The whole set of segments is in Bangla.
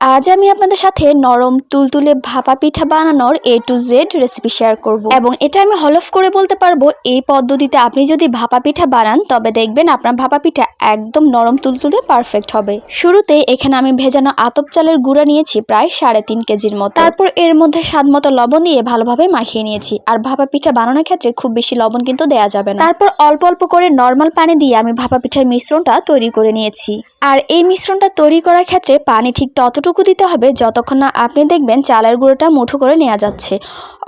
আজ আমি আপনাদের সাথে নরম তুলতুলে ভাপা পিঠা বানানোর A to Z recipe share করব এবং এটা আমি হলফ করে বলতে পারবো এই পদ্ধতিতে আপনি যদি ভাপা পিঠা বানান তবে দেখবেন আপনার ভাপা পিঠা একদম নরম তুলতুলে পারফেক্ট হবে। শুরুতে এখানে আমি ভেজানো আতপ চালের গুঁড়া নিয়েছি প্রায় 3.5 কেজির মতো। তারপর এর মধ্যে স্বাদমতো লবণ দিয়ে ভালোভাবে মাখিয়ে নিয়েছি। আর ভাপা পিঠা বানানোর ক্ষেত্রে খুব বেশি লবণ কিন্তু দেয়া যাবে না। তারপর অল্প অল্প করে নরমাল পানি দিয়ে আমি ভাপা পিঠার মিশ্রণটা তৈরি করে নিয়েছি। আর এই মিশ্রণটা তৈরি করার ক্ষেত্রে পানি ঠিক ততটুকু দিতে হবে যতক্ষণ না আপনি দেখবেন চালের গুঁড়োটা মুঠো করে নেওয়া যাচ্ছে,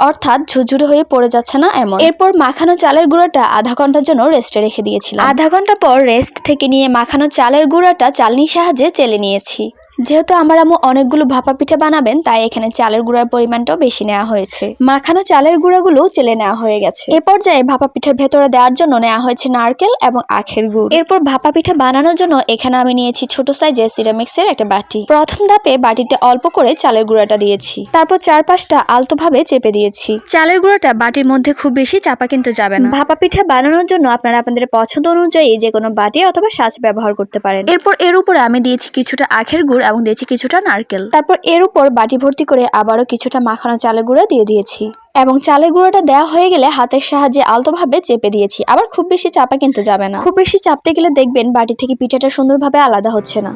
অর্থাৎ ঝুরঝুরে হয়ে পড়ে যাচ্ছে না এমন। এরপর মাখানো চালের গুঁড়োটা আধা ঘন্টার জন্য রেস্টে রেখে দিয়েছিলাম। আধা ঘন্টা পর রেস্ট থেকে নিয়ে মাখানো চালের গুঁড়োটা চালনির সাহায্যে চেলে নিয়েছি। যেহেতু আমার আম্মু অনেকগুলো ভাপা পিঠা বানাবেন তাই এখানে চালের গুঁড়ার পরিমাণটাও বেশি নেওয়া হয়েছে। মাখানো চালের গুঁড়াগুলো চেলে নেওয়া হয়ে গেছে। এ পর্যায়ে ভাপা পিঠার ভেতরে দেওয়ার জন্য নেওয়া হয়েছে নারকেল এবং আখের গুড়। এরপর ভাপা পিঠা বানানোর জন্য এখানে আমি নিয়েছি ছোট সাইজের সিরামিক্সের একটা বাটি। প্রথম ধাপে বাটিতে অল্প করে চালের গুঁড়াটা দিয়েছি। তারপর চারপাশটা আলতোভাবে চেপে দিয়েছি। চালের গুঁড়াটা বাটির মধ্যে খুব বেশি চাপা কিন্তু যাবে না। ভাপা পিঠা বানানোর জন্য আপনারা আপনাদের পছন্দ অনুযায়ী যে কোনো বাটি অথবা সাজ ব্যবহার করতে পারেন। এরপর এর উপরে আমি দিয়েছি কিছুটা আখের গুড় এবং দিয়েছি কিছুটা নারকেল। তারপর এর উপর বাটি ভর্তি করে আবারও কিছুটা মাখানো চালের গুঁড়া দিয়ে দিয়েছি এবং চালের গুঁড়োটা দেওয়া হয়ে গেলে হাতের সাহায্যে আলতোভাবে চেপে দিয়েছি। আবার খুব বেশি চাপা কিন্তু যাবে না। খুব বেশি চাপতে গেলে দেখবেন বাটি থেকে পিঠাটা সুন্দরভাবে আলাদা হচ্ছে না।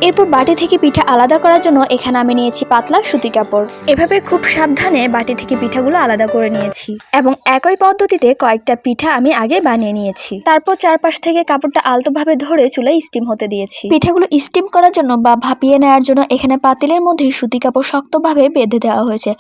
এরপর বাটি থেকে পিঠা আলাদা করার জন্য এখানে আমি নিয়েছি পাতলা সুতি কাপড়। এভাবে খুব সাবধানে বাটি থেকে পিঠাগুলো আলাদা করে নিয়েছি এবং একই পদ্ধতিতে কয়েকটা পিঠা আমি আগে বানিয়ে নিয়েছি। তারপর চারপাশ থেকে কাপড়টা আলতোভাবে ধরে চুলায় স্টিম হতে দিয়েছি। পিঠাগুলো স্টিম করার জন্য বা ভাপিয়ে নেওয়ার জন্য এখানে পাতিলের মধ্যে সুতি কাপড় শক্তভাবে বেঁধে দেওয়া হয়েছে।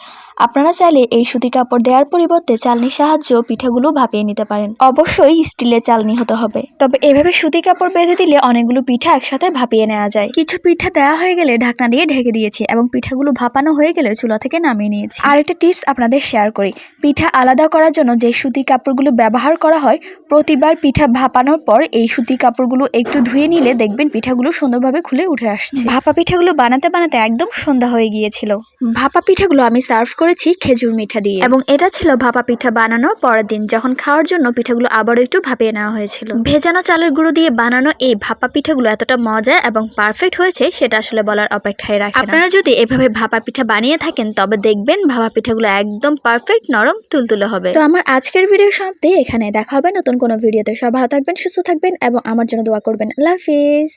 আপনারা চাইলে এই সুতি কাপড় দেওয়ার পরিবর্তে চালনির সাহায্যে পিঠাগুলো ভাপিয়ে নিতে পারেন। অবশ্যই স্টিলের চালনি হতে হবে। তবে এভাবে সুতি কাপড় বেঁধে দিলে অনেকগুলো পিঠা একসাথে ভাপিয়ে নেওয়া যায়। কিছু পিঠা দেওয়া হয়ে গেলে ঢাকনা দিয়ে ঢেকে দিয়েছি এবং পিঠাগুলো ভাপানো হয়ে গেলে চুলা থেকে নামিয়ে নিয়েছি। আর একটা টিপস আপনাদের শেয়ার করি, পিঠা আলাদা করার জন্য যে সুতি কাপড়গুলো ব্যবহার করা হয় প্রতিবার পিঠা ভাপানোর পর এই সুতি কাপড়গুলো একটু ধুয়ে নিলে দেখবেন পিঠাগুলো সুন্দরভাবে খুলে উঠে আসছে। ভাপা পিঠাগুলো বানাতে বানাতে একদম সন্ধ্যা হয়ে গিয়েছিল। ভাপা পিঠাগুলো আমি সার্ভ করেছি খেজুর মিঠা দিয়ে এবং এটা ছিল ভাপা পিঠা বানানোর পরের দিন যখন খাওয়ার জন্য পিঠাগুলো আবারও একটু ভাপিয়ে নেওয়া হয়েছিল। ভেজানো চালের গুঁড়ো দিয়ে বানানো এই ভাপা পিঠাগুলো এতটা মজা এবং পারফেক্ট হয়েছে সেটা আসলে বলার অপেক্ষায় রাখে না। আপনারা যদি এভাবে ভাপা পিঠা বানিয়ে থাকেন তবে দেখবেন ভাপা পিঠাগুলো একদম পারফেক্ট নরম তুলতুলে হবে। তো আমার আজকের ভিডিও সমাপ্তি এখানে। দেখা হবে নতুন কোনো ভিডিওতে। সব ভালো থাকবেন, সুস্থ থাকবেন এবং আমার জন্য দোয়া করবেন। আল্লাহ হাফিজ।